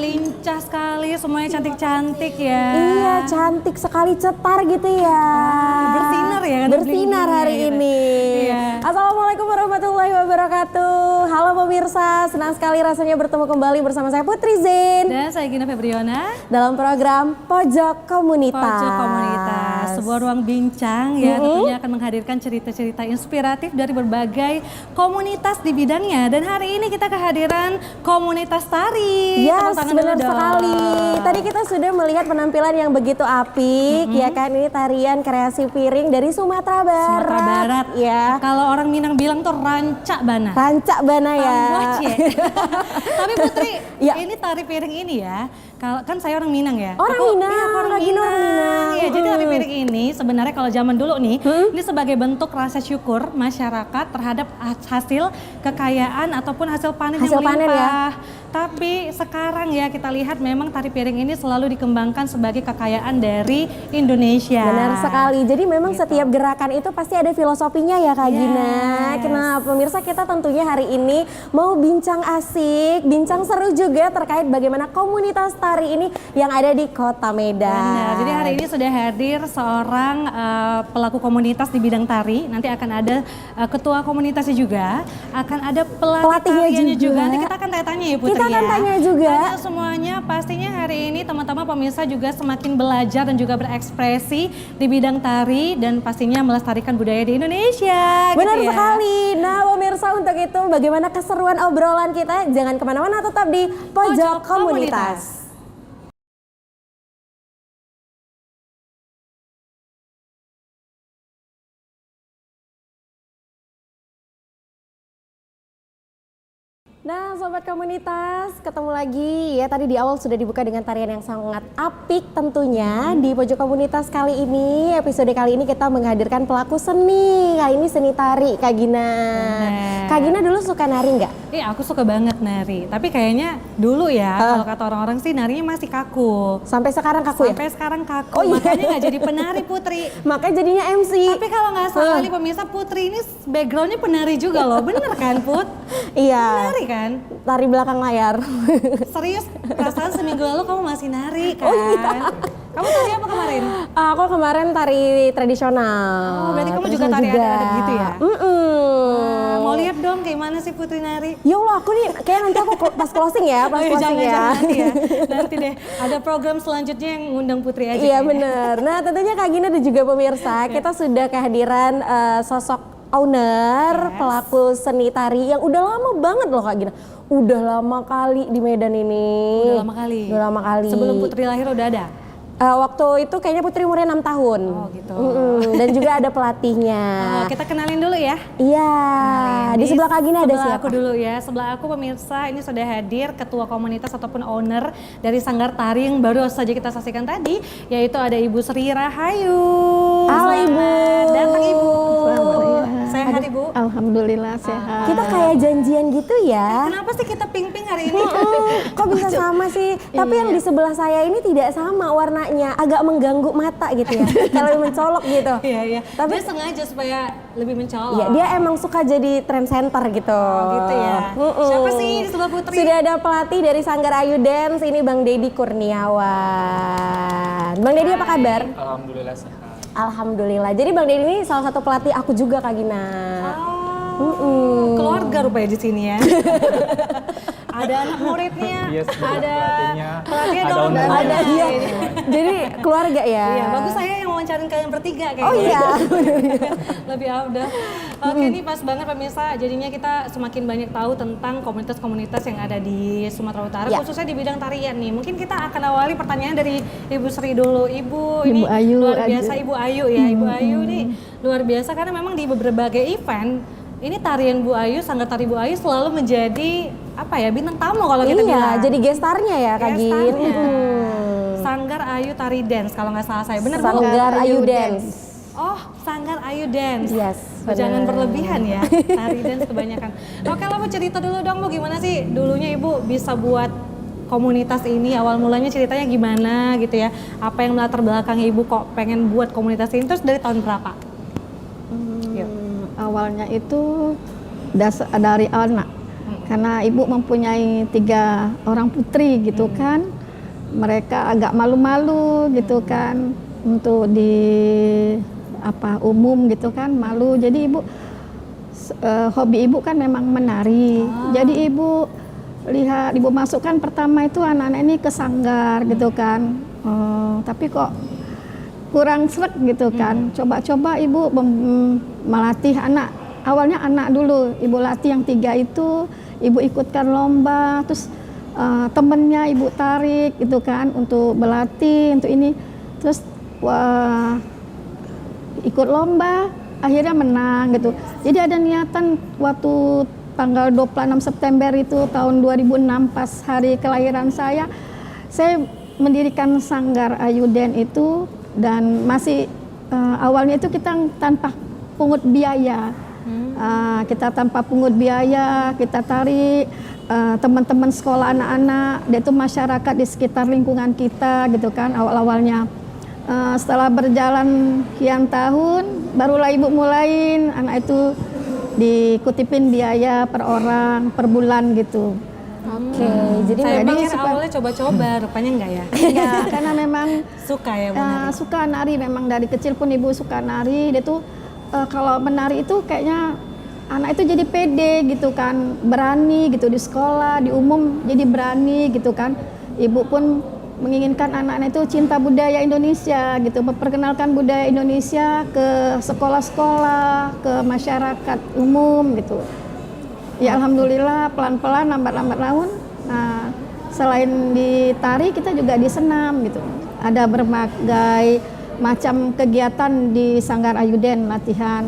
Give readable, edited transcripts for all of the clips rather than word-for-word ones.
lincah sekali, semuanya cantik-cantik ya. Iya, cantik sekali, cetar gitu ya. Bersinar ya kan? Bersinar hari gitu. ini. Iya. Assalamualaikum warahmatullahi wabarakatuh. Halo pemirsa, senang sekali rasanya bertemu kembali bersama saya Putri Zain. Dan saya Gina Febriona. Dalam program Pojok Komunitas. Pojok Komunitas, sebuah ruang bincang ya tentunya akan menghadirkan cerita-cerita inspiratif dari berbagai komunitas di bidangnya. Dan hari ini kita kehadiran komunitas tari. Yes, Tepuk tangan benar dulu dong. sekali. Tadi kita sudah melihat penampilan yang begitu apik, ya kan? Ini tarian kreasi piring dari Sumatera Barat. Sumatera Barat. Ya. Kalau orang Minang bilang tuh rancak bana. Rancak bana ya. Tapi Putri, Ya. ini tari piring ini ya. Kalau kan saya orang Minang ya. Orang Minang, Iya, aku orang Ragina Minang. orang Minang. Iya, jadi tari piring ini sebenarnya kalau zaman dulu nih, ini sebagai bentuk rasa syukur masyarakat terhadap hasil kekayaan ataupun hasil panen Hasil yang panen ya. melimpah. Tapi sekarang ya kita lihat memang tari piring ini selalu dikembangkan sebagai kekayaan dari Indonesia. Benar sekali. Jadi memang setiap gerakan itu pasti ada filosofinya ya Kak Gina. Yes. Nah pemirsa, kita tentunya hari ini mau bincang asik, bincang seru juga terkait bagaimana komunitas tari ini yang ada di Kota Medan. Benar. Jadi hari ini sudah hadir seorang pelaku komunitas di bidang tari. Nanti akan ada ketua komunitasnya juga, akan ada Pelatihnya tariannya juga. Nanti kita akan tanya-tanya ya Putri Kita akan ya. tanya juga. Tanya semuanya. Pastinya hari ini teman-teman pemirsa juga semakin belajar dan juga berekspresi di bidang tari dan pastinya melestarikan budaya di Indonesia. Benar gitu ya. sekali. Nah pemirsa, untuk itu bagaimana keseruan obrolan kita? Jangan kemana-mana, tetap di Pojok Komunitas. Nah sobat komunitas, ketemu lagi ya. Tadi di awal sudah dibuka dengan tarian yang sangat apik tentunya. Di Pojok Komunitas kali ini, episode kali ini kita menghadirkan pelaku seni. Kali ini seni tari, Kak Gina. Kak Gina dulu suka nari nggak? Iya, aku suka banget nari. Tapi kayaknya dulu ya, kalau kata orang-orang sih narinya masih kaku. Sampai sekarang kaku ya? Sampai sekarang kaku, Oh, iya. makanya nggak jadi penari Putri. Makanya jadinya MC. Tapi kalau nggak salah nih pemirsa, Putri ini backgroundnya penari juga loh, bener kan Put? Iya. Penari kan? Tari belakang layar. Serius, perasaan seminggu lalu kamu masih nari kan? Oh, iya. Kamu tari apa kemarin? Aku kemarin tari tradisional. Oh, berarti kamu juga tari adat gitu ya? Mau lihat dong kayak mana sih Putri nari? Ya Allah, aku nih kayak nanti aku pas closing ya, pas Oh, iya, closing ya. jangan nanti ya. Nanti deh, ada program selanjutnya yang ngundang Putri aja. Iya kayaknya. bener. Nah tentunya Kak Gina dan juga pemirsa, kita sudah kehadiran sosok owner, pelaku seni tari yang udah lama banget loh Kak Gina. Udah lama kali di Medan ini. Udah lama kali. Udah lama kali. Sebelum Putri lahir udah ada? Waktu itu kayaknya Putri umurnya 6 tahun. Oh gitu. Dan juga ada pelatihnya. Kita kenalin dulu ya. Iya, di sebelah Kak Gina ada Sebelah siapa? aku dulu ya. Sebelah aku pemirsa ini sudah hadir ketua komunitas ataupun owner dari Sanggar Tari yang baru saja kita saksikan tadi, yaitu ada Ibu Sri Rahayu. Halo Ibu. Datang Ibu. Sehat Ibu. Alhamdulillah sehat. Kita kayak janjian gitu ya. Kenapa sih kita ping-ping hari ini? Kok bisa sama sih? Tapi yang di sebelah saya ini tidak sama warnanya, agak mengganggu mata gitu ya. Kalau mencolok gitu. Iya iya. Tapi Dia sengaja supaya lebih mencolok. ya dia emang suka jadi trend center gitu. Oh, gitu ya. Siapa sih di sebelah Putri? Sudah ada pelatih dari Sanggar Ayu Dance, ini Bang Dedi Kurniawan. Bang Dedi apa kabar? Alhamdulillah sehat. Alhamdulillah. Jadi Bang Dedi ini salah satu pelatih aku juga Kak Gina. Keluarga rupanya di sini ya. Ada anak muridnya, Yes, ada pelatihnya ada dong, ownernya. Ada dia. Jadi keluarga ya. Iya, bagus saya yang wawancarin kalian bertiga kayaknya. Oh iya. Lebih afdal. Oke, ini pas banget pemirsa. Jadinya kita semakin banyak tahu tentang komunitas-komunitas yang ada di Sumatera Utara, Ya. khususnya di bidang tarian nih. Mungkin kita akan awali pertanyaan dari Ibu Sri dulu. Ibu ini Ayu luar aja. biasa, Ibu Ayu ya. Ibu Ayu nih luar biasa karena memang di berbagai event ini tarian Bu Ayu, Sanggar Tari Bu Ayu selalu menjadi apa ya, bintang tamu kalau kita Iya, bilang. jadi gestarnya ya Kak Gin. Gestarnya. Sanggar Ayu Tari Dance kalau nggak salah saya. Bener Bu? Sanggar Ayu Dance. Oh, Sanggar Ayu Dance. Yes, Jangan benar. berlebihan ya, tari dance kebanyakan. Oke, lah mau cerita dulu dong Bu, gimana sih dulunya Ibu bisa buat komunitas ini? Awal mulanya ceritanya gimana gitu ya? Apa yang melatar belakang Ibu kok pengen buat komunitas ini? Terus dari tahun berapa? Yuk. Awalnya itu dari anak. karena ibu mempunyai 3 orang putri gitu kan, mereka agak malu-malu gitu kan untuk di umum gitu kan, malu. Jadi ibu hobi ibu kan memang menari. Jadi ibu lihat, ibu masukkan pertama itu anak-anak ini ke sanggar gitu kan. Tapi kok kurang sreg gitu kan. Coba-coba ibu melatih anak. Awalnya anak dulu, ibu latih yang 3 itu, ibu ikutkan lomba, terus temennya ibu tarik gitu kan untuk berlatih untuk ini. Terus ikut lomba, akhirnya menang gitu. Jadi ada niatan waktu tanggal 26 September itu tahun 2006 pas hari kelahiran saya mendirikan Sanggar Ayuden itu, dan masih awalnya itu kita tanpa pungut biaya. Kita tanpa pungut biaya, kita tarik teman-teman sekolah anak-anak, dia itu masyarakat di sekitar lingkungan kita gitu kan awal-awalnya. Setelah berjalan sekian tahun, barulah ibu mulain anak itu dikutipin biaya per orang, per bulan gitu. Oke, jadi Saya memang pikir awalnya coba-coba, rupanya enggak ya? Enggak, karena memang Suka ya menari? suka nari, memang dari kecil pun ibu suka nari. Dia tuh kalau menari itu kayaknya anak itu jadi pede gitu kan, berani gitu di sekolah, di umum jadi berani gitu kan. Ibu pun menginginkan anak-anak itu cinta budaya Indonesia gitu, memperkenalkan budaya Indonesia ke sekolah-sekolah, ke masyarakat umum gitu. Ya alhamdulillah pelan-pelan lambat-lambat laun. Nah, selain di tari kita juga di senam gitu. Ada berbagai macam kegiatan di Sanggar Ayuden, latihan.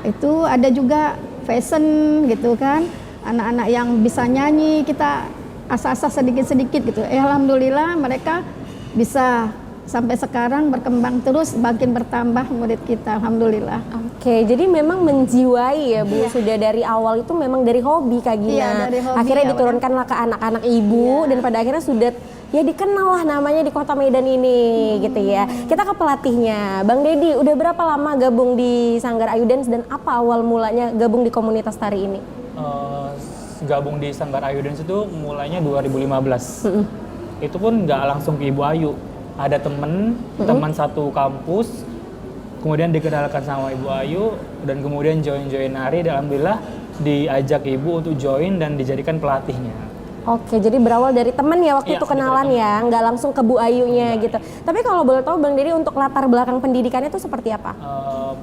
Itu ada juga fashion gitu kan. Anak-anak yang bisa nyanyi kita asah-asah sedikit-sedikit gitu. Alhamdulillah mereka bisa sampai sekarang berkembang terus, makin bertambah murid kita, alhamdulillah. Oke, jadi memang menjiwai ya Bu, sudah dari awal itu memang dari hobi Kak Gina. Iya, dari hobi akhirnya awalnya. diturunkanlah ke anak-anak ibu, dan pada akhirnya sudah ya dikenal lah namanya di Kota Medan ini gitu ya. Kita ke pelatihnya, Bang Dedi, udah berapa lama gabung di Sanggar Ayuden dan apa awal mulanya gabung di komunitas tari ini? Gabung di Sanggar Ayuden itu mulainya 2015. Itu pun nggak langsung ke Ibu Ayu. Ada teman satu kampus, kemudian dikenalkan sama Ibu Ayu, dan kemudian join nari. Dan alhamdulillah diajak Ibu untuk join dan dijadikan pelatihnya. Oke, jadi berawal dari temen ya waktu Iya, itu kenalan dari ya, nggak langsung ke Bu Ayunya gitu. Tapi kalau boleh tahu Bang Dedi untuk latar belakang pendidikannya itu seperti apa?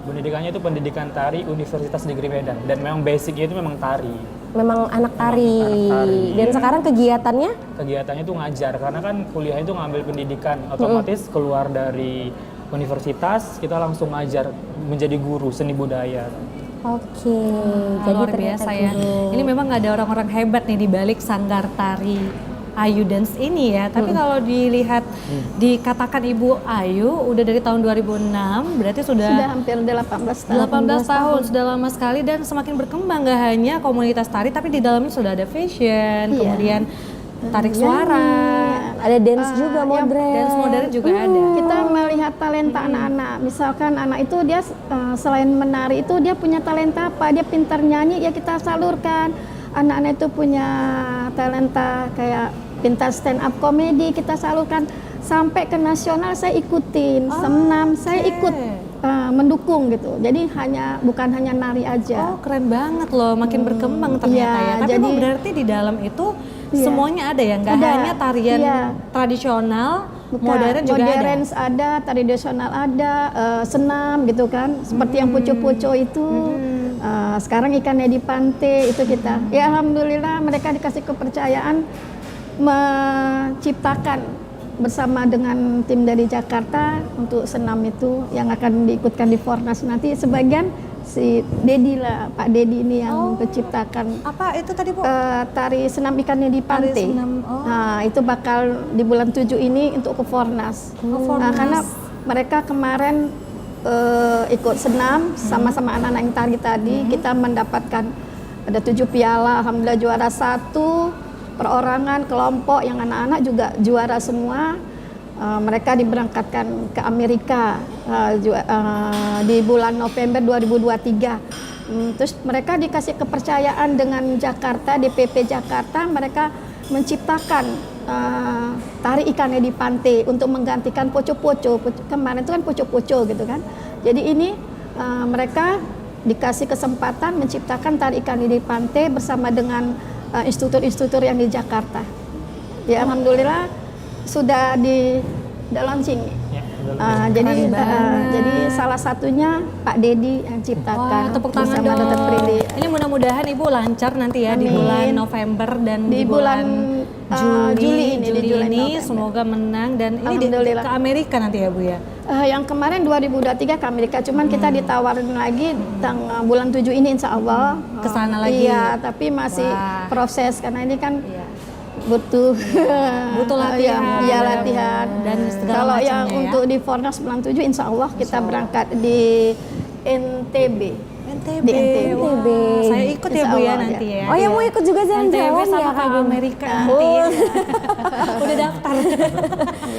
Pendidikannya itu pendidikan tari Universitas Negeri Medan, dan memang basicnya itu memang tari. Memang anak tari. anak tari. Dan sekarang kegiatannya? Kegiatannya itu ngajar, karena kan kuliah itu ngambil pendidikan, otomatis keluar dari universitas kita langsung ngajar, menjadi guru seni budaya. Oke, Jadi luar ternyata biasa ya. guru. Ini memang ada orang-orang hebat nih di balik Sanggar Tari Ayuden ini ya. Tapi kalau dilihat dikatakan Ibu Ayu udah dari tahun 2006, berarti Sudah sudah hampir 18 tahun. 18 tahun, sudah lama sekali dan semakin berkembang, gak hanya komunitas tari tapi di dalamnya sudah ada fashion, kemudian tarik suara, Ada dance juga modern. dance modern juga ada. Kita melihat talenta anak-anak. Misalkan anak itu dia selain menari itu dia punya talenta apa? Dia pintar nyanyi, ya kita salurkan. Anak-anak itu punya talenta kayak pintar stand up comedy, kita salurkan. Sampai ke nasional saya ikutin, senam saya ikut mendukung gitu. Jadi bukan hanya nari aja. Oh keren banget loh, makin berkembang ternyata Iya, ya. Tapi jadi- berarti di dalam itu Iya. semuanya ada ya, nggak Ada, hanya tarian iya. tradisional, Bukan, modern juga modern ada, tradisional ada, senam gitu kan, seperti yang pucu-pucu itu. Sekarang ikannya di pantai itu kita. Ya alhamdulillah mereka dikasih kepercayaan menciptakan bersama dengan tim dari Jakarta untuk senam itu yang akan diikutkan di Fornas nanti. Sebagian si Dedi lah, Pak Dedi ini yang menciptakan Apa itu tadi Bu? tari senam ikannya di Tari pantai. senam, oh. Nah, itu bakal di bulan 7 ini untuk ke Fornas. Nah, karena mereka kemarin ikut senam sama-sama anak-anak yang tari tadi, kita mendapatkan ada 7 piala, alhamdulillah juara 1, perorangan, kelompok yang anak-anak juga juara semua. Mereka diberangkatkan ke Amerika di bulan November 2023. Terus mereka dikasih kepercayaan dengan Jakarta, DPP Jakarta, mereka menciptakan tari ikannya di pantai untuk menggantikan poco-poco. Kemarin itu kan poco-poco gitu kan. Jadi ini mereka dikasih kesempatan menciptakan tari ikan di pantai bersama dengan instruktur-instruktur yang di Jakarta. Ya alhamdulillah sudah launching. Ya, Jadi salah satunya Pak Dedi yang ciptakan. Wah, tepuk tangan bersama Dr. dong. Prilly. Ini mudah-mudahan Ibu lancar nanti ya di Amin. bulan November dan Di bulan, Juli Juli ini November. semoga menang dan ini Alhamdulillah. ke Amerika nanti ya Bu ya. Yang kemarin 2023 ke Amerika, cuman kita ditawarin lagi tanggal bulan 7 ini insya Allah. Kesana lagi. Iya, tapi masih Wah. proses karena ini kan butuh latihan. Iya, latihan. Dan segala kalau macamnya yang ya. untuk di Fornas bulan 7 insya Allah kita berangkat di NTB. NTB. Di NTB. Wah, saya ikut ya Insya Bu ya Allah, nanti ya. Oh ya mau ikut juga NTB jalan-jalan sama ya ke Kak Gina? Amerika nanti ya. Udah daftar.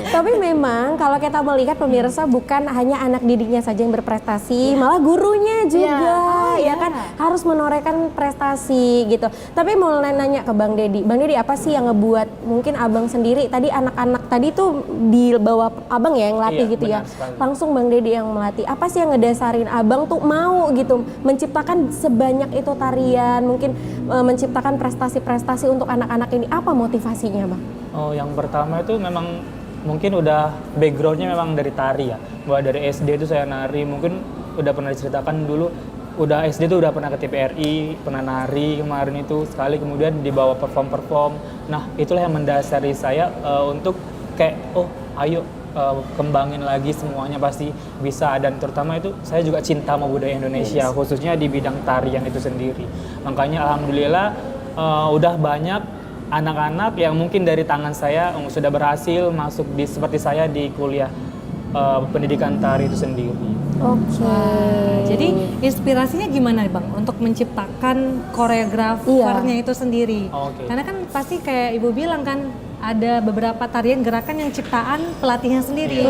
Tapi memang kalau kita melihat pemirsa bukan hanya anak didiknya saja yang berprestasi, malah gurunya juga, ya kan harus menorehkan prestasi gitu. Tapi mau nanya ke Bang Dedi, apa sih yang ngebuat mungkin Abang sendiri tadi anak-anak tadi tuh di bawah Abang ya yang latih Iya, gitu ya, benar sekali. langsung Bang Dedi yang melatih. Apa sih yang ngedasarin Abang tuh mau gitu menciptakan sebanyak itu tarian, mungkin menciptakan prestasi-prestasi untuk anak-anak ini? Apa motivasinya Bang? Oh, yang pertama itu memang mungkin udah backgroundnya memang dari tari ya. Mulai dari SD itu saya nari, mungkin udah pernah diceritakan dulu. Udah SD tuh udah pernah ke TPRI, pernah nari kemarin itu sekali, kemudian dibawa perform. Nah itulah yang mendasari saya untuk kayak ayo kembangin lagi semuanya pasti bisa, dan terutama itu saya juga cinta sama budaya Indonesia khususnya di bidang tarian itu sendiri. Makanya alhamdulillah udah banyak anak-anak yang mungkin dari tangan saya sudah berhasil masuk di seperti saya di kuliah pendidikan tari itu sendiri. Oke. Jadi inspirasinya gimana Bang untuk menciptakan koreografernya itu sendiri? Oke. Karena kan pasti kayak Ibu bilang kan ada beberapa tarian gerakan yang ciptaan pelatihnya sendiri.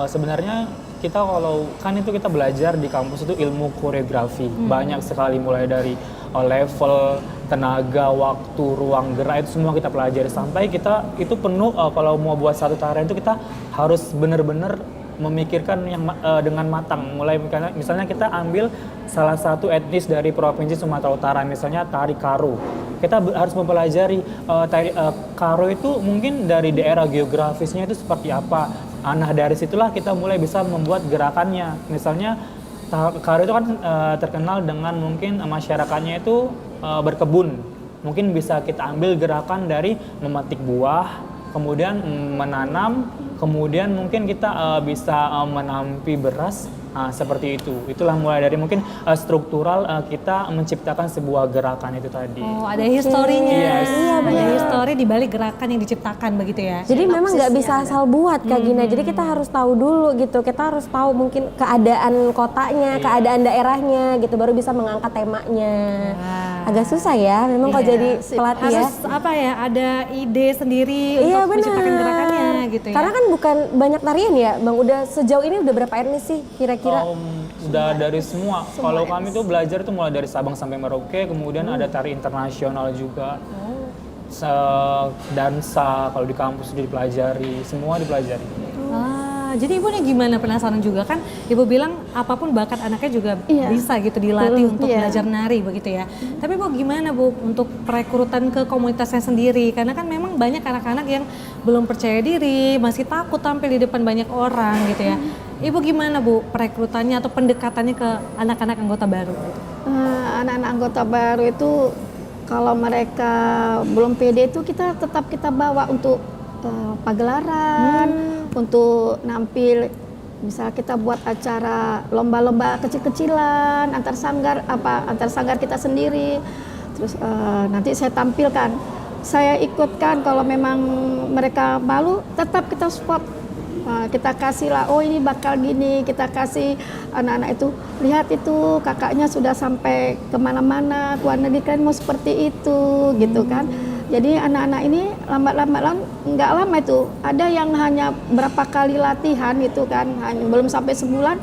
Sebenarnya kita kalau kan itu kita belajar di kampus itu ilmu koreografi banyak sekali, mulai dari level, tenaga, waktu, ruang gerak itu semua kita pelajari sampai kita itu penuh. Kalau mau buat satu tarian itu kita harus benar-benar memikirkan yang dengan matang. Mulai misalnya kita ambil salah satu etnis dari provinsi Sumatera Utara, misalnya tari Karo. Kita harus mempelajari tari Karo itu mungkin dari daerah geografisnya itu seperti apa. Nah dari situlah kita mulai bisa membuat gerakannya. Misalnya Karo itu kan terkenal dengan mungkin masyarakatnya itu berkebun. Mungkin bisa kita ambil gerakan dari memetik buah, kemudian menanam, kemudian mungkin kita bisa menampi beras, seperti itu. Itulah mulai dari mungkin struktural kita menciptakan sebuah gerakan itu tadi. Oh, ada historinya. Yes. Iya, Ada benar. histori di balik gerakan yang diciptakan begitu ya. Jadi memang nggak bisa asal buat Kak Gina. Jadi kita harus tahu dulu gitu. Kita harus tahu mungkin keadaan kotanya, keadaan daerahnya gitu, baru bisa mengangkat temanya. Agak susah ya, memang kalau jadi pelatih ya. Harus apa ya? Ada ide sendiri Iya untuk menciptakan benar. gerakannya gitu ya. Karena kan bukan banyak tarian ya, Bang. Udah sejauh ini udah berapa etnis sih kira-kira? Udah dari semua. Kalau kami tuh belajar tuh mulai dari Sabang sampai Merauke, kemudian ada tari internasional juga. Dansa kalau di kampus dipelajari, semua dipelajari. Jadi Ibu nih gimana, penasaran juga kan? Ibu bilang apapun bakat anaknya juga Iya. bisa gitu dilatih untuk Iya. belajar nari begitu ya. Tapi Bu gimana Bu untuk perekrutan ke komunitasnya sendiri? Karena kan memang banyak anak-anak yang belum percaya diri, masih takut tampil di depan banyak orang gitu ya. Ibu gimana Bu perekrutannya atau pendekatannya ke anak-anak anggota baru? Anak-anak anggota baru itu kalau mereka belum pede itu kita tetap kita bawa untuk pagelaran, untuk nampil. Misal kita buat acara lomba-lomba kecil-kecilan antar sanggar kita sendiri. Terus nanti saya tampilkan, saya ikutkan. Kalau memang mereka malu, tetap kita support. Kita kasih lah, oh ini bakal gini, kita kasih anak-anak itu, lihat itu kakaknya sudah sampai kemana-mana, ke luar negeri kan mau seperti itu, gitu kan. Jadi anak-anak ini lambat-lambat nggak lama itu, ada yang hanya berapa kali latihan itu kan, belum sampai sebulan,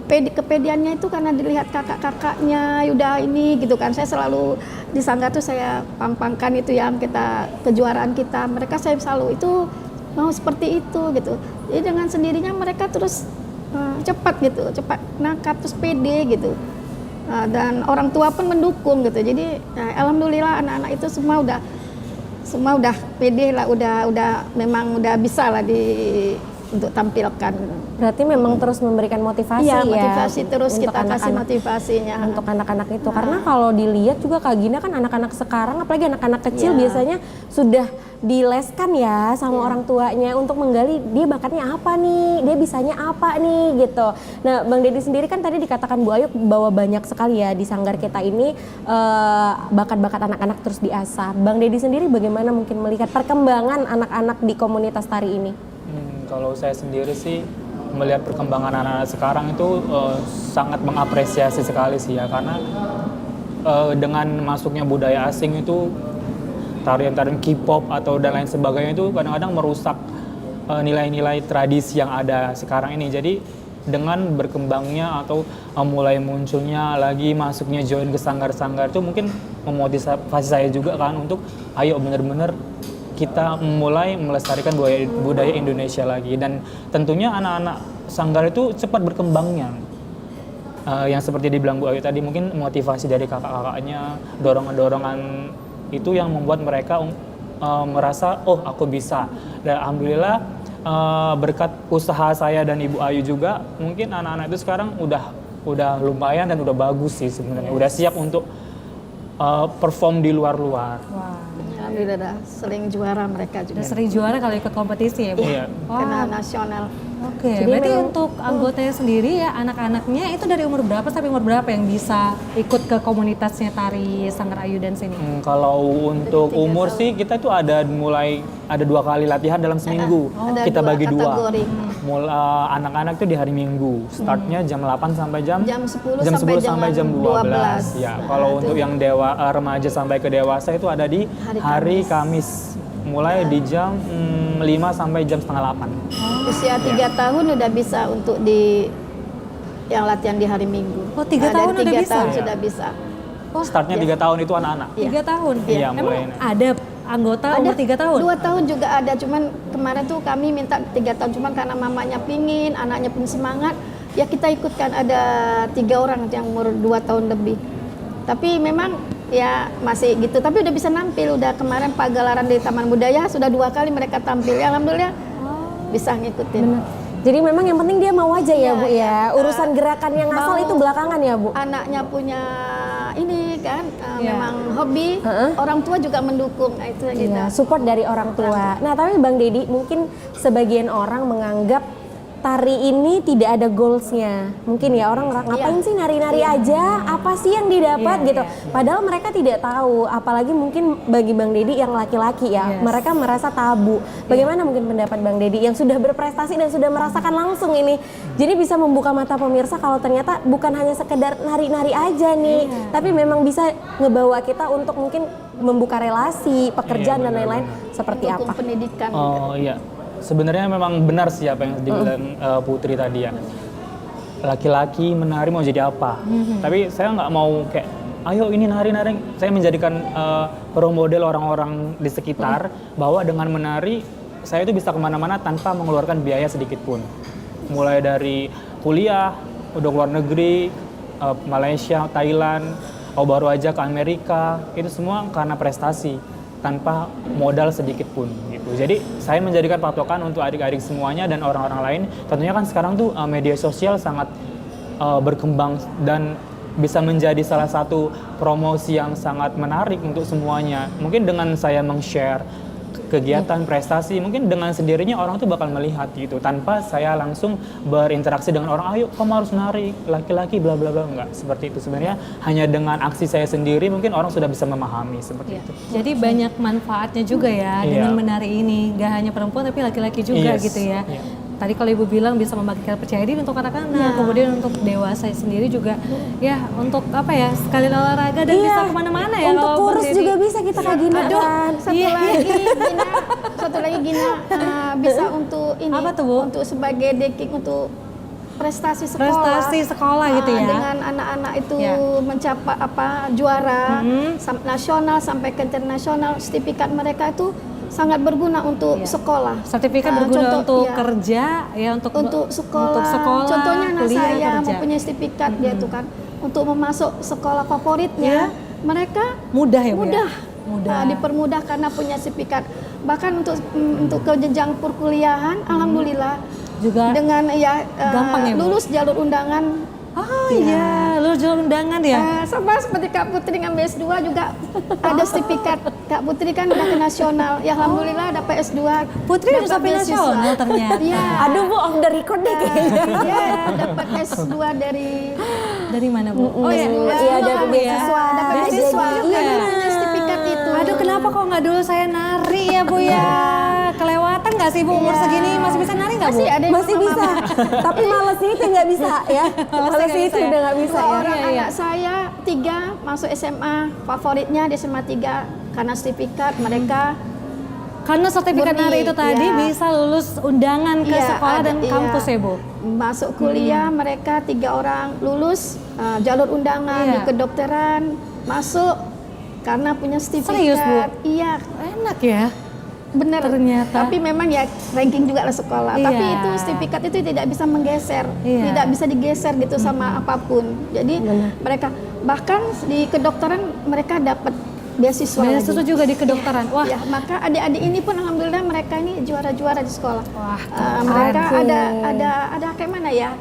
kepedeannya itu karena dilihat kakak-kakaknya udah ini gitu kan. Saya selalu di Sanggar tuh saya pampangkan itu yang kita kejuaraan kita, mereka saya selalu itu mau seperti itu gitu. Jadi dengan sendirinya mereka terus cepat gitu, cepat nangkap, terus pede gitu. Dan orang tua pun mendukung gitu. Jadi alhamdulillah anak-anak itu semua udah pede lah, udah memang udah bisa lah untuk tampilkan. Berarti memang terus memberikan motivasi Iya, ya. motivasi terus untuk kita kasih anak-anak. motivasinya. Untuk anak-anak itu, karena kalau dilihat juga Kak Gina kan anak-anak sekarang, apalagi anak-anak kecil biasanya sudah dileskan ya sama orang tuanya untuk menggali dia bakatnya apa nih, dia bisanya apa nih gitu. Nah, Bang Deddy sendiri kan tadi dikatakan Bu Ayu bahwa banyak sekali ya di Sanggar kita ini bakat-bakat anak-anak terus diasah. Bang Deddy sendiri bagaimana mungkin melihat perkembangan anak-anak di komunitas tari ini? Kalau saya sendiri sih melihat perkembangan anak-anak sekarang itu sangat mengapresiasi sekali sih ya, karena dengan masuknya budaya asing itu tarian-tarian K-pop atau dan lain sebagainya itu kadang-kadang merusak nilai-nilai tradisi yang ada sekarang ini. Jadi dengan berkembangnya atau mulai munculnya lagi masuknya join ke sanggar-sanggar itu mungkin memotivasi saya juga kan untuk ayo bener-bener kita mulai melestarikan budaya Indonesia lagi. Dan tentunya anak-anak sanggar itu cepat berkembangnya. Yang seperti dibilang Bu Ayu tadi, mungkin motivasi dari kakak-kakaknya, dorongan-dorongan itu yang membuat mereka merasa oh aku bisa. Dan alhamdulillah berkat usaha saya dan Ibu Ayu juga, mungkin anak-anak itu sekarang udah lumayan dan udah bagus sih sebenarnya. Udah siap untuk perform di luar-luar. Alhamdulillah sering juara mereka juga. Udah sering juara kalau ikut kompetisi ya Bu? Iya. Karena nasional. Oke, Jadi berarti memang- untuk anggotanya sendiri ya, anak-anaknya itu dari umur berapa sampai umur berapa yang bisa ikut ke komunitasnya tari Sanggar Ayu Dance ini? Kalau untuk umur sih kita itu ada 2 kali latihan dalam seminggu. Ada Kita dua bagi kategori. Anak-anak itu di hari Minggu. Startnya jam 8 sampai jam 10 10 sampai jam jam 12. 12. Ya, kalau untuk yang remaja sampai ke dewasa itu ada di hari Kamis. Mulai di jam 5 sampai jam setengah 8. Usia 3 tahun udah bisa untuk yang latihan di hari Minggu. Oh, 3 Dari tahun udah 3 bisa? tahun Iya. sudah bisa. Startnya 3 tahun itu anak-anak. 3 tahun? Iya, Emang mulai. ada anggota umur 3 tahun? 2 tahun juga ada, cuman kemarin tuh kami minta 3 tahun, cuman karena mamanya pingin, anaknya pun semangat, ya kita ikutkan, ada 3 orang yang umur 2 tahun lebih. Tapi memang ya masih gitu, tapi udah bisa nampil, udah kemarin pagelaran di Taman Budaya sudah 2 kali mereka tampil, ya alhamdulillah bisa ngikutin. Jadi memang yang penting dia mau aja ya Iya, Bu iya. ya. Urusan gerakan yang ngasal Mau. itu belakangan ya Bu. Anaknya punya ini kan Iya. memang hobi, orang tua juga mendukung, nah, itu gitu. Iya, support dari orang tua. Nah, tapi Bang Deddy, mungkin sebagian orang menganggap tari ini tidak ada goalsnya. Mungkin ya orang ngapain sih nari-nari aja? Apa sih yang didapat Iya, gitu? Padahal mereka tidak tahu. Apalagi mungkin bagi Bang Deddy yang laki-laki ya, Yes. mereka merasa tabu. Bagaimana mungkin pendapat Bang Deddy yang sudah berprestasi dan sudah merasakan langsung ini? Jadi bisa membuka mata pemirsa kalau ternyata bukan hanya sekedar nari-nari aja nih, tapi memang bisa ngebawa kita untuk mungkin membuka relasi, pekerjaan dan lain-lain seperti Dukung apa? pendidikan. Oh iya, sebenarnya memang benar sih apa yang dibilang Putri tadi ya. Laki-laki menari mau jadi apa? Tapi saya nggak mau kayak, ayo ini nari-nari. Saya menjadikan role model orang-orang di sekitar bahwa dengan menari saya itu bisa kemana-mana tanpa mengeluarkan biaya sedikit pun. Mulai dari kuliah, udah keluar negeri, Malaysia, Thailand, baru aja ke Amerika, itu semua karena prestasi tanpa modal sedikit pun gitu. Jadi saya menjadikan patokan untuk adik-adik semuanya dan orang-orang lain. Tentunya kan sekarang tuh media sosial sangat berkembang dan bisa menjadi salah satu promosi yang sangat menarik untuk semuanya. Mungkin dengan saya meng-share kegiatan prestasi, mungkin dengan sendirinya orang tuh bakal melihat gitu tanpa saya langsung berinteraksi dengan orang, ayo kamu harus nari, laki-laki bla bla bla. Enggak seperti itu. Sebenarnya hanya dengan aksi saya sendiri mungkin orang sudah bisa memahami seperti itu. Jadi banyak manfaatnya juga ya dengan menari ini, gak hanya perempuan tapi laki-laki juga Yes. gitu ya. Iya. Tadi kalau Ibu bilang bisa membangkitkan percaya diri untuk anak-anak, kemudian untuk dewasa sendiri juga, ya untuk apa ya, sekalian olahraga dan bisa kemana-mana ya. Untuk kalau kurus Bang Deddy. juga bisa kita kayak gini kan. Satu lagi Gina bisa untuk ini, Apa tuh, Bu? untuk sebagai decking untuk prestasi sekolah. Prestasi sekolah gitu ya. Dengan anak-anak itu Ya. mencapai juara nasional sampai ke internasional, sertifikat mereka itu sangat berguna untuk sekolah. Sertifikat berguna contoh, untuk iya. kerja ya, untuk sekolah. untuk sekolah, Contohnya anak kuliah, saya kerja. mempunyai sertifikat dia tuh kan untuk memasuk sekolah favoritnya, mereka Mudah ya, Bu, ya? mudah. Mudah. Dipermudah karena punya sertifikat. Bahkan untuk ke jenjang perkuliahan, alhamdulillah Juga dengan gampang ya, Bu? lulus jalur undangan. Oh iya, lu jual undangan ya? Sama seperti Kak Putri ngambil S2 juga ada sertifikat. Kak Putri kan udah ke nasional. Ya alhamdulillah dapat S2. Putri udah dapat sampai beasiswa. nasional ternyata. Iya. Aduh Bu, off the record deh kayaknya. Iya, dapat S2 dari Dari mana, Bu? Oh iya, Iya, dari beasiswa. Dapat Beasiswa beasiswa juga. juga. Punya sertifikat itu. Aduh, kenapa kok nggak dulu saya nari ya, Bu ya? Kelewatan nggak sih, Bu? Umur segini masih bisa nari nggak, Bu? Masih ada yang Masih bisa, tapi malesnya itu nggak bisa ya. Malesnya itu udah nggak bisa Dua ya. orang Iya, iya. anak saya 3 masuk SMA, favoritnya di SMA 3 karena sertifikat mereka. Karena sertifikat Murni, nari itu tadi iya. bisa lulus undangan ke Iya, sekolah dan iya. kampus ya, Bu? Masuk kuliah mereka 3 orang lulus jalur undangan di Iya. kedokteran masuk karena punya sertifikat. Serius, Bu? Iya, Enak ya? benar. Ternyata. Tapi memang ya ranking juga lah sekolah. Iya. Tapi itu sertifikat itu tidak bisa menggeser, Iya. tidak bisa digeser gitu sama apapun. Jadi mereka bahkan di kedokteran mereka dapat beasiswa. Beasiswa lagi. juga di kedokteran. Wah, Ya, maka adik-adik ini pun alhamdulillah mereka ini juara-juara di sekolah. Wah, Mereka keren. ada kayak mana ya?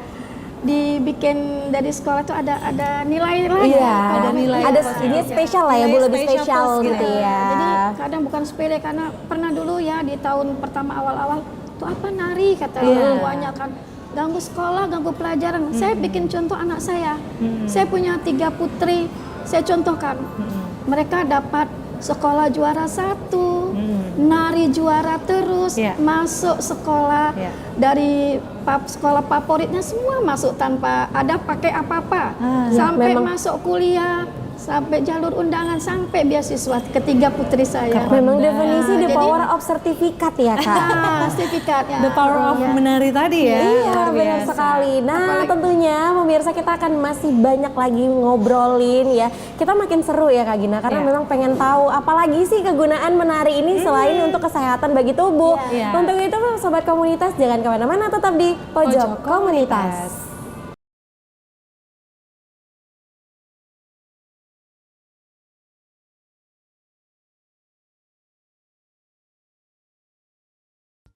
Dibikin dari sekolah itu ada nilai-nilai. Iya, ada nilai ada apa ini sih? spesial lah ya, Bu, Nilai lebih special spesial plus gitu gitu. ya. Jadi kadang bukan sepele karena pernah dulu ya di tahun pertama awal-awal tuh apa nari kata orang tuanya kan ganggu sekolah, ganggu pelajaran. Saya bikin contoh anak saya. Saya punya 3 putri. Saya contohkan. Mereka dapat sekolah juara 1, nari juara terus, Iya. masuk sekolah Iya. dari sekolah favoritnya semua masuk tanpa ada pakai apa-apa. Sampai memang. masuk kuliah, sampai jalur undangan, sampai beasiswa ketiga putri saya. Memang definisi the Jadi- power of sertifikat ya Kak. Sertifikatnya. the power of Iya. menari tadi ya. Iya, luar benar biasa. sekali. Nah, tentunya pemirsa kita akan masih banyak lagi ngobrolin ya. Kita makin seru ya Kak Gina, karena Iya. memang pengen tahu apalagi sih kegunaan menari ini selain untuk kesehatan bagi tubuh. Iya. Untuk itu, Sobat Komunitas, jangan kemana-mana, tetap di Pojok Komunitas.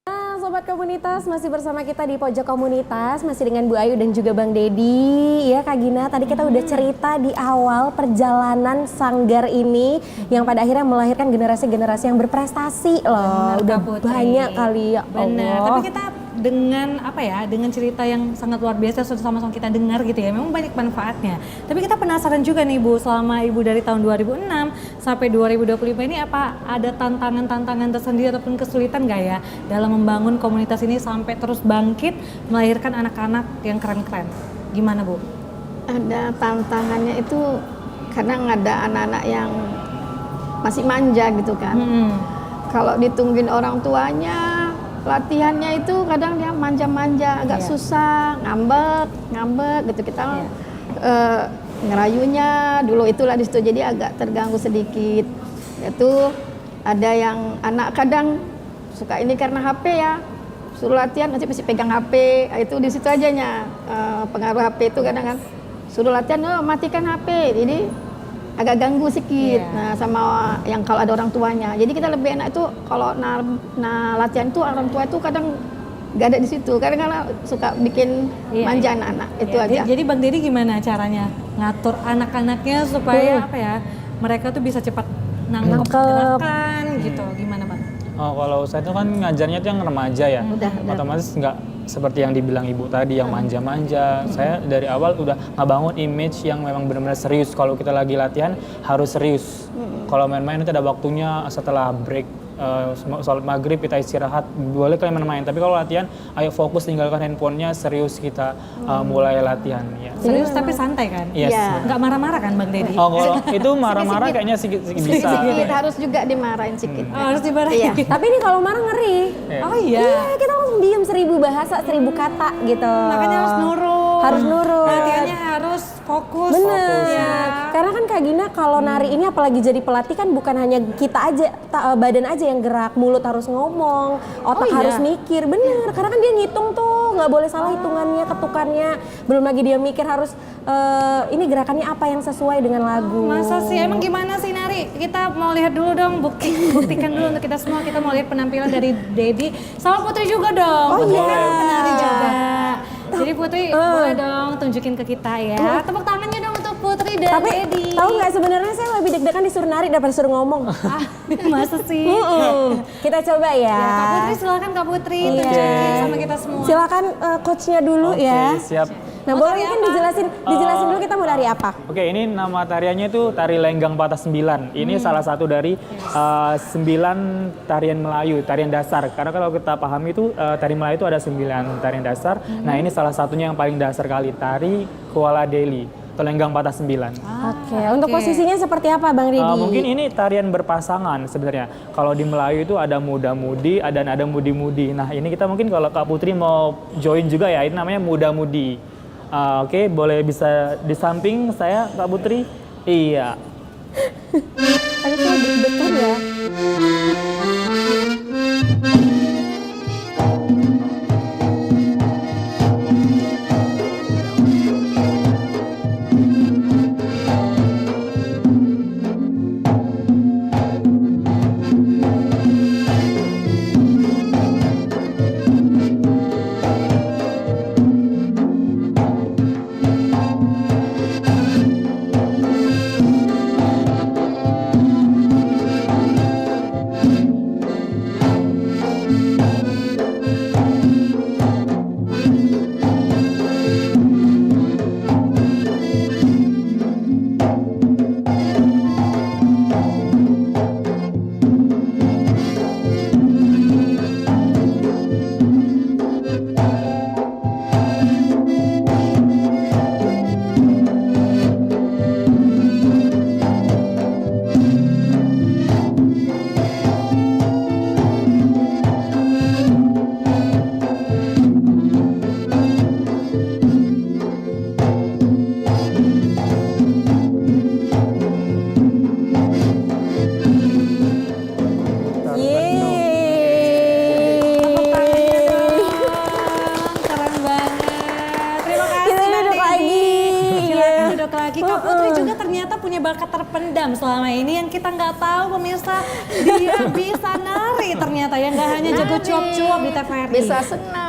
Nah, Sobat Komunitas, masih bersama kita di Pojok Komunitas, masih dengan Bu Ayu dan juga Bang Dedi. Ya Kak Gina, tadi kita udah cerita di awal perjalanan Sanggar ini yang pada akhirnya melahirkan generasi-generasi yang berprestasi loh. Benar, Udah Kak Putri. banyak kali ya Benar. Allah. Tapi kita dengan apa ya, dengan cerita yang sangat luar biasa sudah sama-sama kita dengar gitu ya, memang banyak manfaatnya. Tapi kita penasaran juga nih Bu, selama Ibu dari tahun 2006 sampai 2025 ini apa ada tantangan-tantangan tersendiri ataupun kesulitan nggak ya dalam membangun komunitas ini sampai terus bangkit melahirkan anak-anak yang keren-keren? Gimana Bu? Ada tantangannya itu kadang ada anak-anak yang masih manja gitu kan. Kalau ditungguin orang tuanya, latihannya itu kadang dia manja-manja, agak susah, ngambek gitu. Kita ngerayunya dulu itulah di situ, jadi agak terganggu sedikit. Itu ada yang anak kadang suka ini karena HP ya, suruh latihan nanti pasti pegang HP, itu di situ ajanya pengaruh HP itu kadang kan suruh latihan, oh, matikan HP, jadi agak ganggu sedikit. Nah, sama yang kalau ada orang tuanya. Jadi kita lebih enak itu kalau latihan itu orang tua itu kadang nggak ada di situ. Kadang-kadang suka bikin manja anak-anak. Itu aja. Jadi Bang Dedi gimana caranya ngatur anak-anaknya supaya apa ya, mereka tuh bisa cepat nangkep gerakan gitu. Gimana Bang? Oh, kalau saya itu kan ngajarnya tuh yang remaja ya, otomatis nggak seperti yang dibilang ibu tadi yang manja-manja. Saya dari awal udah ngebangun image yang memang benar-benar serius. Kalau kita lagi latihan harus serius. Kalau main-main itu ada waktunya setelah break. Sholat maghrib kita istirahat, boleh kalian main-main, tapi kalau latihan ayo fokus, tinggalkan handphonenya, serius kita mulai latihan ya. Serius tapi santai kan? Yes. Nggak marah-marah kan Bang Dedi? Oh, kalau itu marah-marah kayaknya sedikit bisa. Sedikit harus juga dimarahin sedikit. Oh, harus dimarahin. Iya. Tapi ini kalau marah ngeri. Oh iya. Iya, kita langsung diem 1000 bahasa 1000 kata gitu. Makanya harus nurut. Harus nurut. Latihannya harus fokus. Bener. Ya. Karena kan Kak Gina kalau nari ini apalagi jadi pelatih kan bukan hanya kita aja, badan aja yang gerak, mulut harus ngomong, otak harus mikir. Bener. Karena kan dia ngitung tuh, nggak boleh salah hitungannya, ketukannya. Belum lagi dia mikir harus ini gerakannya apa yang sesuai dengan lagu. Masa sih? Emang gimana sih Nari? Kita mau lihat dulu dong, buktikan dulu untuk kita semua. Kita mau lihat penampilan dari Dedi sama Putri juga dong. Putri kan penari juga. Jadi Putri boleh dong tunjukin ke kita ya. Tepuk tangannya dong untuk Putri dan Tapi Dedi. tahu nggak sebenarnya saya lebih deg-degan disuruh nari daripada disuruh ngomong. Masa sih? Kita coba ya. Ya, Kak Putri silakan Kak Putri tunjukin sama kita semua. Silakan coachnya dulu Oke, ya. siap. Nah, Mau boleh tari mungkin apa? dijelasin dulu kita mau dari apa? Oke, ini nama tariannya itu tari lenggang patah 9. Ini salah satu dari 9 tarian Melayu, tarian dasar. Karena kalau kita pahami itu tari Melayu itu ada 9 tarian dasar. Nah, ini salah satunya yang paling dasar kali, tari Kuala Deli atau lenggang patah 9. Oke, untuk posisinya seperti apa Bang Ridi? Mungkin ini tarian berpasangan sebenarnya. Kalau di Melayu itu ada muda-mudi, ada mudi-mudi. Nah, ini kita mungkin kalau Kak Putri mau join juga ya, ini namanya muda-mudi. Oke, boleh bisa di samping saya Kak Putri? Iya. Ada tuh deg-degan ya. Keren banget. Terima kasih Kita Mbak duduk Dedi. lagi. Silakan duduk lagi. Kak Putri juga ternyata punya bakat terpendam selama ini yang kita nggak tahu pemirsa. Dia bisa nari ternyata ya, nggak hanya jago cuap-cuap di TVRI. Bisa senang.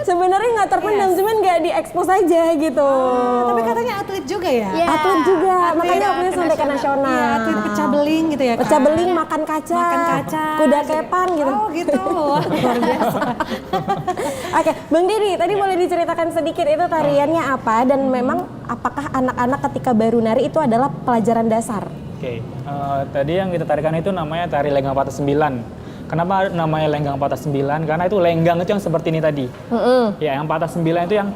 Sebenarnya nggak terpendam, cuman nggak diekspos aja gitu. Tapi katanya atlet juga ya? Iya. Atlet juga, Atlet makanya ya, waktunya sampai ke nasional. Iya, atlet pecah beling gitu ya Kak? Pecah beling, makan kaca, Makan kaca. kuda kepang gitu. Oh gitu, wah luar biasa. Oke, Bang Didi, tadi boleh diceritakan sedikit itu tariannya apa dan memang apakah anak-anak ketika baru nari itu adalah pelajaran dasar? Oke, tadi yang kita tarikan itu namanya tari lenggang patah 9. Kenapa namanya lenggang patah 9? Karena itu lenggang itu yang seperti ini tadi. Ya, yang patah 9 itu yang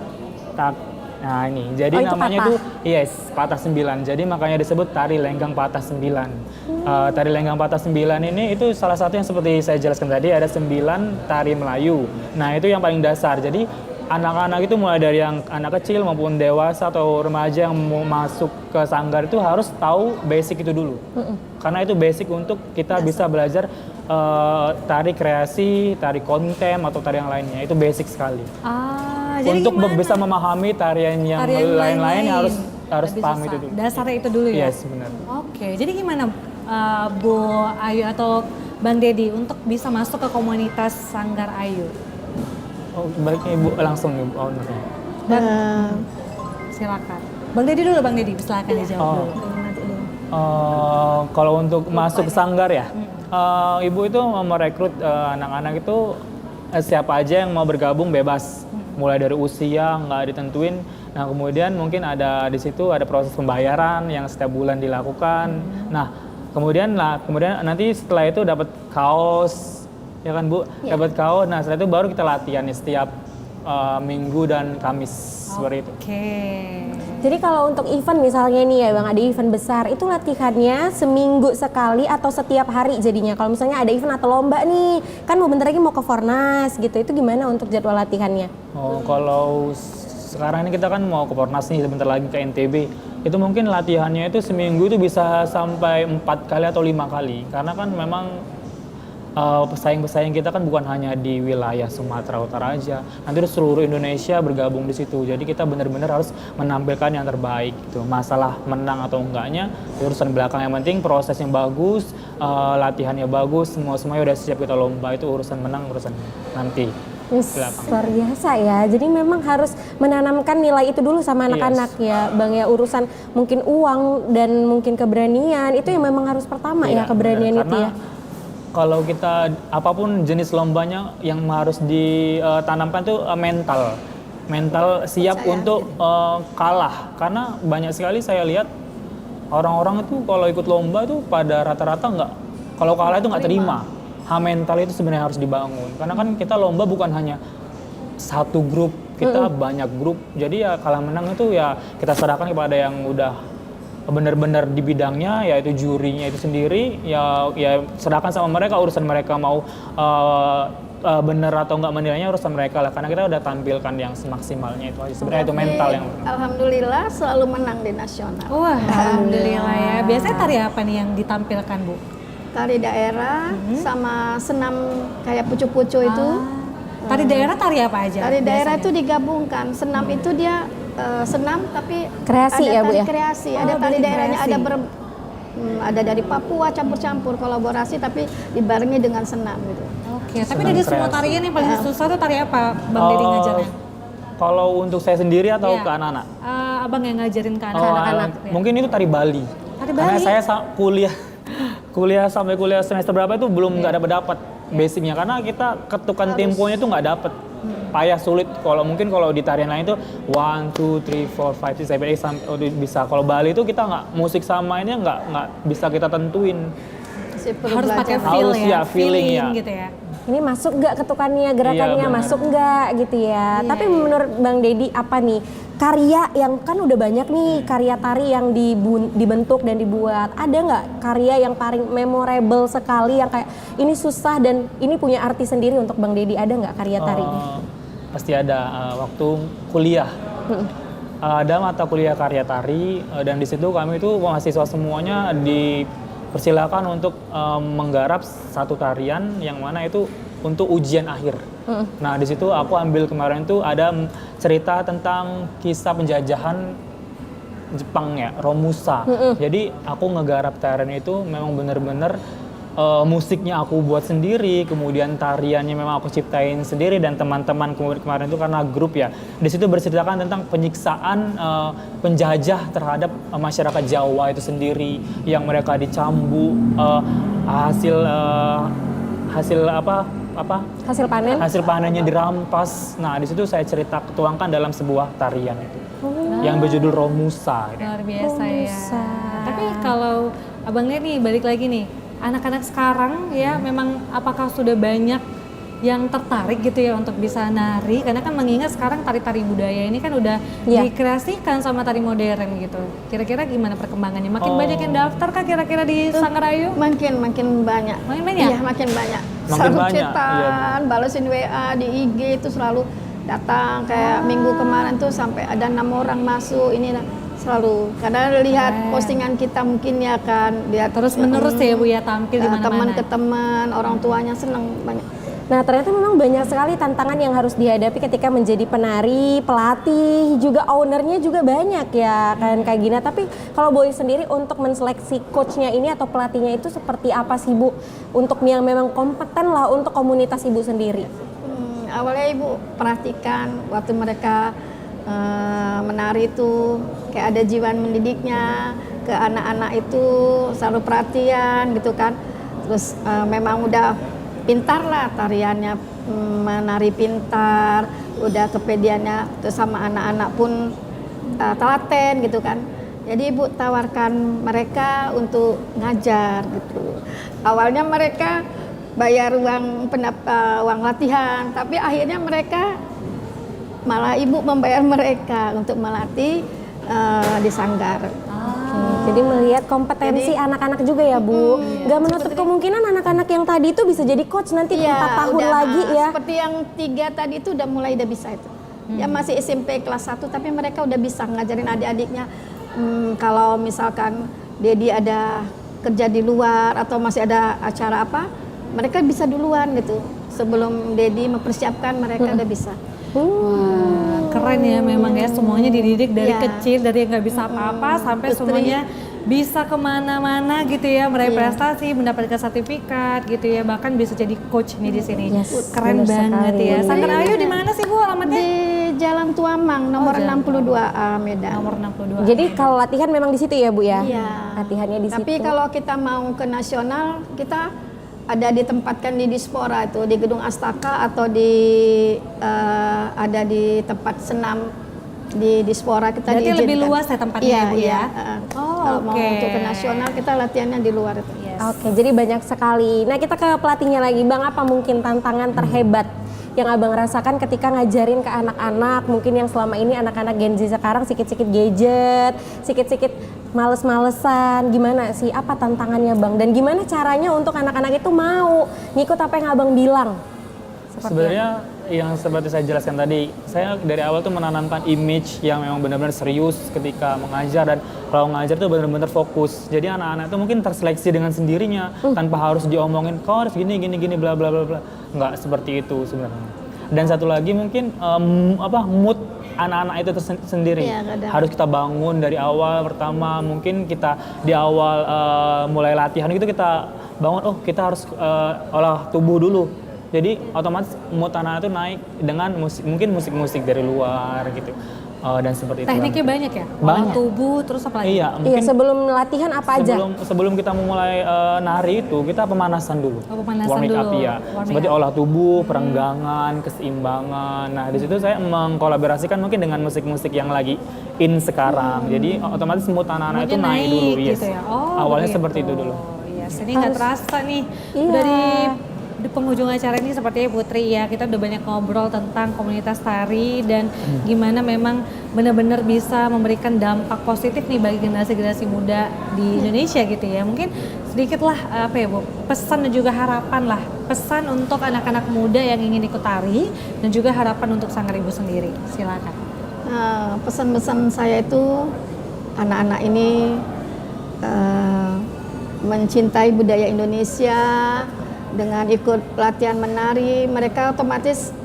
tak. Nah ini, jadi Oh, itu namanya patah. itu yes, patah 9. Jadi makanya disebut tari lenggang patah 9. Tari lenggang patah 9 ini itu salah satu yang seperti saya jelaskan tadi, ada 9 tari Melayu. Nah itu yang paling dasar. Jadi anak-anak itu mulai dari yang anak kecil maupun dewasa atau remaja yang mau masuk ke sanggar itu harus tahu basic itu dulu. Karena itu basic untuk kita bisa belajar tari kreasi, tari kontem atau tari yang lainnya. Itu basic sekali. Jadi Untuk gimana? bisa memahami tarian yang lain-lain harus Lebih paham susah. itu dulu. Dasarnya itu dulu ya? Yes, benar. Oke, jadi gimana Bu Ayu atau Bang Dedi untuk bisa masuk ke komunitas Sanggar Ayu? Oh, baiknya Ibu langsung Ibu ownernya. Silakan. Bang Dedi dulu, Bang Dedi, silakan dijawab Oh. dulu. Kalau untuk masuk sanggar ya, Ibu itu merekrut anak-anak itu siapa aja yang mau bergabung bebas, mulai dari usia nggak ditentuin. Nah kemudian mungkin ada di situ ada proses pembayaran yang setiap bulan dilakukan. Nah kemudian nanti setelah itu dapat kaos, ya kan Bu, dapat kaos. Nah setelah itu baru kita latihan nih setiap Minggu dan Kamis seperti itu. Oke. Jadi kalau untuk event misalnya nih ya Bang, ada event besar, itu latihannya seminggu sekali atau setiap hari jadinya? Kalau misalnya ada event atau lomba nih, kan mau bentar lagi mau ke Fornas gitu, itu gimana untuk jadwal latihannya? Oh, kalau sekarang ini kita kan mau ke Pornas nih, sebentar lagi ke NTB. Itu mungkin latihannya itu seminggu itu bisa sampai 4 kali atau 5 kali. Karena kan memang pesaing-pesaing kita kan bukan hanya di wilayah Sumatera Utara aja. Nanti seluruh Indonesia bergabung di situ. Jadi kita benar-benar harus menampilkan yang terbaik gitu. Masalah menang atau enggaknya urusan belakang, yang penting proses yang bagus, latihannya bagus, semuanya udah siap kita lomba. Itu urusan menang, urusan nanti. Yes, luar biasa ya. Jadi memang harus menanamkan nilai itu dulu sama anak-anak ya, Bang ya. Urusan mungkin uang dan mungkin keberanian itu yang memang harus pertama ya, keberanian bener. itu ya. Kalau kita apapun jenis lombanya yang harus ditanamkan tuh mental siap untuk kalah. Karena banyak sekali saya lihat orang-orang itu kalau ikut lomba tuh pada rata-rata nggak, kalau kalah itu nggak terima. Mental itu sebenarnya harus dibangun. Karena kan kita lomba bukan hanya satu grup, kita banyak grup. Jadi ya kalah menang itu ya kita serahkan kepada yang udah benar-benar di bidangnya, yaitu jurinya itu sendiri. Ya serahkan sama mereka, urusan mereka mau benar atau nggak menilainya urusan mereka lah. Karena kita udah tampilkan yang semaksimalnya itu aja. Sebenarnya itu mental yang Alhamdulillah selalu menang di nasional. Wah, alhamdulillah ya. Biasanya tari apa nih yang ditampilkan, Bu? Tari daerah sama senam kayak pucu-pucu itu. Tari daerah tari apa aja? Tari daerah biasanya? itu digabungkan. Senam itu dia senam tapi Kreasi ada ya, Bu tari ya? kreasi, Oh, ada tari berarti daerahnya, kreasi. ada dari Papua campur-campur kolaborasi tapi dibarengi dengan senam gitu. Oke, tapi dari semua kreasi. tarian yang paling susah tuh tari apa, Bang Deddy ngajarnya? Kalau untuk saya sendiri atau Iya. ke anak-anak? Abang yang ngajarin ke Oh, anak-anak. ya. mungkin itu tari Bali. Tari Karena Bali? saya kuliah sampai kuliah semester berapa itu belum nggak dapat basicnya, karena kita ketukan temponya itu nggak dapat. Payah, sulit. Kalau mungkin kalau di tarian lain itu 1, 2, 3, 4, 5, 6, 7, 8 sampai bisa. Kalau Bali itu kita nggak, musik sama ini nggak bisa kita tentuin. Masih perlu Harus pakai belajar. feel Harus, ya, ya, feeling ya. gitu ya. Ini masuk nggak ketukannya, gerakannya Iya, benar. masuk nggak gitu ya. Iya, Tapi menurut Bang Deddy apa nih karya yang kan udah banyak nih karya tari yang dibentuk dan dibuat. Ada nggak karya yang paling memorable sekali yang kayak ini susah dan ini punya arti sendiri untuk Bang Deddy? Ada nggak karya tarinya? Pasti ada. Waktu kuliah ada mata kuliah karya tari, dan di situ kami itu mahasiswa semuanya dipersilakan untuk menggarap satu tarian yang mana itu untuk ujian akhir. Nah di situ aku ambil kemarin tuh ada cerita tentang kisah penjajahan Jepang ya, Romusa. Jadi aku ngegarap tarian itu memang bener-bener musiknya aku buat sendiri, kemudian tariannya memang aku ciptain sendiri, dan teman-teman kemarin itu karena grup ya, di situ berceritakan tentang penyiksaan penjajah terhadap masyarakat Jawa itu sendiri, yang mereka dicambuk, hasil panennya dirampas. Nah di situ saya tuangkan dalam sebuah tarian itu yang berjudul Romusa. Luar biasa Romusa. ya. Tapi kalau Abang lihat nih, balik lagi nih, anak-anak sekarang ya memang apakah sudah banyak yang tertarik gitu ya untuk bisa nari? Karena kan mengingat sekarang tari-tari budaya ini kan udah dikreasikan sama tari modern gitu. Kira-kira gimana perkembangannya? Makin banyak yang daftar kah kira-kira di Sangarayu? Makin banyak. Makin banyak? Iya, makin banyak. Makin Selalu banyak, cetan, balesin WA di IG itu selalu datang. Kayak minggu kemarin tuh sampai ada 6 orang masuk ini selalu. Karena lihat postingan kita mungkin ya kan, lihat Terus menerus ya Bu ya tampil di mana-mana. teman ke teman, orang tuanya seneng banyak. Nah ternyata memang banyak sekali tantangan yang harus dihadapi ketika menjadi penari, pelatih, juga ownernya juga banyak ya kan Kak Gina. Tapi kalau Boy sendiri untuk menseleksi coachnya ini atau pelatihnya itu seperti apa sih Bu? Untuk yang memang kompeten lah untuk komunitas Ibu sendiri. Awalnya Ibu perhatikan waktu mereka menari itu kayak ada jiwa mendidiknya, ke anak-anak itu selalu perhatian gitu kan. Terus memang udah pintar lah tariannya, menari pintar, udah kepediannya, terus sama anak-anak pun telaten gitu kan. Jadi Ibu tawarkan mereka untuk ngajar gitu. Awalnya mereka bayar uang latihan, tapi akhirnya mereka malah Ibu membayar mereka untuk melatih di Sanggar. Jadi melihat kompetensi anak-anak juga ya Bu. Nggak menutup kemungkinan anak-anak yang tadi itu bisa jadi coach nanti 4 tahun udah, lagi ya. Seperti yang 3 tadi itu udah bisa itu. Ya masih SMP kelas 1 tapi mereka udah bisa ngajarin adik-adiknya. Kalau misalkan Dedi ada kerja di luar atau masih ada acara apa, mereka bisa duluan gitu. Sebelum Dedi mempersiapkan mereka udah bisa. Wah, keren ya memang ya, semuanya dididik dari kecil, dari yang nggak bisa apa-apa sampai semuanya bisa kemana-mana gitu ya, meraih prestasi, mendapatkan sertifikat gitu ya, bahkan bisa jadi coach nih di sini. Keren bener banget sekali. ya. Sanggar Ayu di mana sih Bu alamatnya? Di Jalan Tuamang nomor 62A Medan. Nomor 62. Jadi kalau latihan memang di situ ya Bu ya? Iya. Latihannya di situ. Tapi kalau kita mau ke nasional, kita ada ditempatkan di Dispora itu, di Gedung Astaka atau ada di tempat senam di Dispora kita Berarti diizinkan. lebih luas ya tempatnya Iya, Bu iya. ya? Kalau mau untuk ke nasional kita latihannya di luar itu. Oke, jadi banyak sekali. Nah, kita ke pelatihnya lagi. Bang, apa mungkin tantangan terhebat yang Abang rasakan ketika ngajarin ke anak-anak, mungkin yang selama ini anak-anak Gen Z sekarang sikit-sikit gadget, sikit-sikit males-malesan, gimana sih? Apa tantangannya Bang? Dan gimana caranya untuk anak-anak itu mau ngikut apa yang Abang bilang? Sebenarnya yang seperti saya jelaskan tadi, saya dari awal tuh menanamkan image yang memang benar-benar serius ketika mengajar, dan kalau mengajar tuh benar-benar fokus. Jadi anak-anak itu mungkin terseleksi dengan sendirinya tanpa harus diomongin kau harus gini bla bla bla bla. Nggak seperti itu sebenarnya. Dan satu lagi mungkin mood anak-anak itu sendiri harus kita bangun dari awal. Pertama mungkin kita di awal mulai latihan gitu kita bangun, oh kita harus olah tubuh dulu. Jadi otomatis mood anak itu naik dengan mungkin musik-musik dari luar gitu. Dan seperti itu. Tekniknya banyak ya? Olah tubuh, terus apa lagi? Iya, Iya, sebelum latihan apa aja? Sebelum kita memulai nari itu, kita pemanasan dulu. Pemanasan warming up, dulu. ya. Seperti olah tubuh, perenggangan, keseimbangan. Nah, di situ saya mengkolaborasikan mungkin dengan musik-musik yang lagi in sekarang. Jadi otomatis mood anak-anak itu naik dulu. Gitu ya? Awalnya seperti itu dulu. Yes, ini nggak terasa nih. Dari di penghujung acara ini sepertinya Putri ya, kita udah banyak ngobrol tentang komunitas tari dan gimana memang benar-benar bisa memberikan dampak positif nih bagi generasi-generasi muda di Indonesia gitu ya. Mungkin sedikitlah apa ya Bu, pesan dan juga harapan lah, pesan untuk anak-anak muda yang ingin ikut tari dan juga harapan untuk Sanggar Ibu sendiri. Silakan. Pesan-pesan saya itu anak-anak ini mencintai budaya Indonesia. Dengan ikut pelatihan menari, mereka otomatis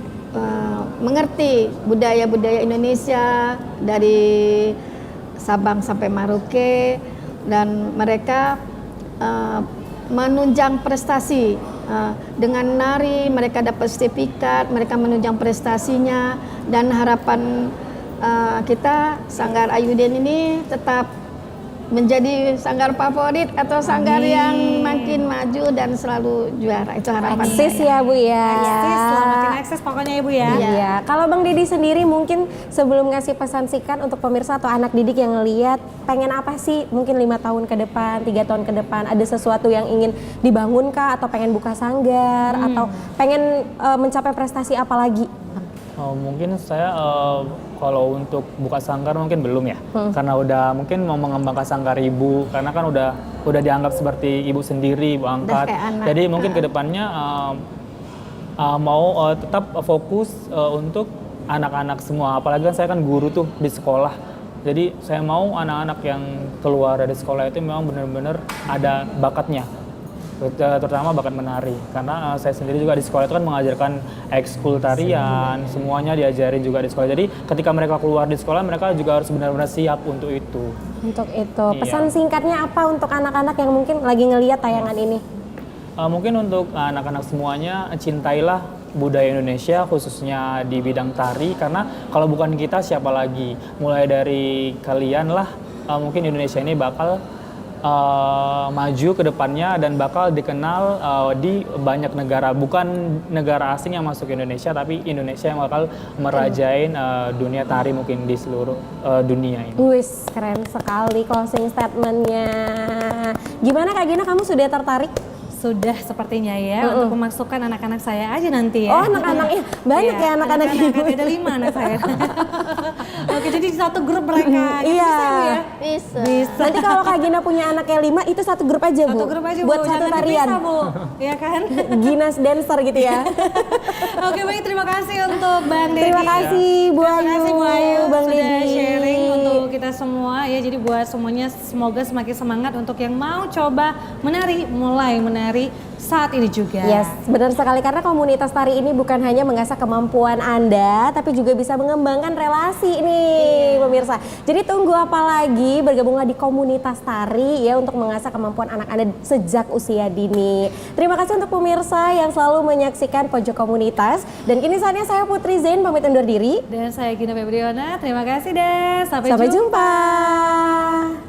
mengerti budaya-budaya Indonesia dari Sabang sampai Merauke, dan mereka menunjang prestasi. Dengan nari mereka dapat sertifikat, mereka menunjang prestasinya, dan harapan kita Sanggar Ayuden ini tetap menjadi sanggar favorit atau sanggar yang makin maju dan selalu juara. Itu harapan Eksis saya. ya Bu ya. Eksis, selamatin eksis pokoknya Ibu ya. Iya. Kalau Bang Dedi sendiri mungkin sebelum ngasih pesan singkat untuk pemirsa atau anak didik yang ngelihat, pengen apa sih mungkin 5 tahun ke depan, 3 tahun ke depan, ada sesuatu yang ingin dibangun kah, atau pengen buka sanggar, atau pengen mencapai prestasi apa lagi? Mungkin saya kalau untuk buka sanggar mungkin belum ya, karena udah mungkin mau mengembangkan sanggar ibu, karena kan udah dianggap seperti ibu sendiri, ibu angkat. Jadi mungkin kedepannya mau tetap fokus untuk anak-anak semua, apalagi kan saya kan guru tuh di sekolah. Jadi saya mau anak-anak yang keluar dari sekolah itu memang benar-benar ada bakatnya, terutama bakat menari, karena saya sendiri juga di sekolah itu kan mengajarkan ekskul tarian, semuanya diajarin juga di sekolah. Jadi ketika mereka keluar di sekolah, mereka juga harus benar-benar siap untuk itu. Untuk itu, pesan singkatnya apa untuk anak-anak yang mungkin lagi ngelihat tayangan ini? Mungkin untuk anak-anak semuanya, cintailah budaya Indonesia, khususnya di bidang tari, karena kalau bukan kita siapa lagi? Mulai dari kalian lah, mungkin Indonesia ini bakal maju ke depannya dan bakal dikenal di banyak negara, bukan negara asing yang masuk ke Indonesia, tapi Indonesia yang bakal merajain dunia tari mungkin di seluruh dunia ini. Wis, keren sekali closing statementnya. Gimana Kak Gina, kamu sudah tertarik? Sudah sepertinya ya, untuk memasukkan anak-anak saya aja nanti ya. Oh, anak-anaknya banyak ya anak-anak ibu. Ada 5 anak saya. Oke, jadi satu grup mereka. Gitu Iya. bisa, Bu, ya? Bisa. Bisa. Nanti kalau Kak Gina punya anaknya 5, itu satu grup aja Bu. Satu grup aja, Bu. Buat satu Jangan tarian. dipisah, Bu. Iya kan? Ginas dancer gitu ya. Oke, baik, terima kasih untuk Bang Dedi. Terima kasih Bu Ayu. Terima kasih Bu Ayu Bang sudah Dedi. sharing untuk kita semua ya. Jadi buat semuanya semoga semakin semangat untuk yang mau coba menari, mulai menari saat ini juga. Yes, benar sekali karena komunitas tari ini bukan hanya mengasah kemampuan Anda, tapi juga bisa mengembangkan relasi nih pemirsa. Jadi tunggu apa lagi, bergabunglah di komunitas tari ya untuk mengasah kemampuan anak Anda sejak usia dini. Terima kasih untuk pemirsa yang selalu menyaksikan Pojok Komunitas. Dan kini saatnya saya Putri Zain pamit undur diri. Dan saya Gina Febriona, terima kasih dan sampai Sampai jumpa. jumpa.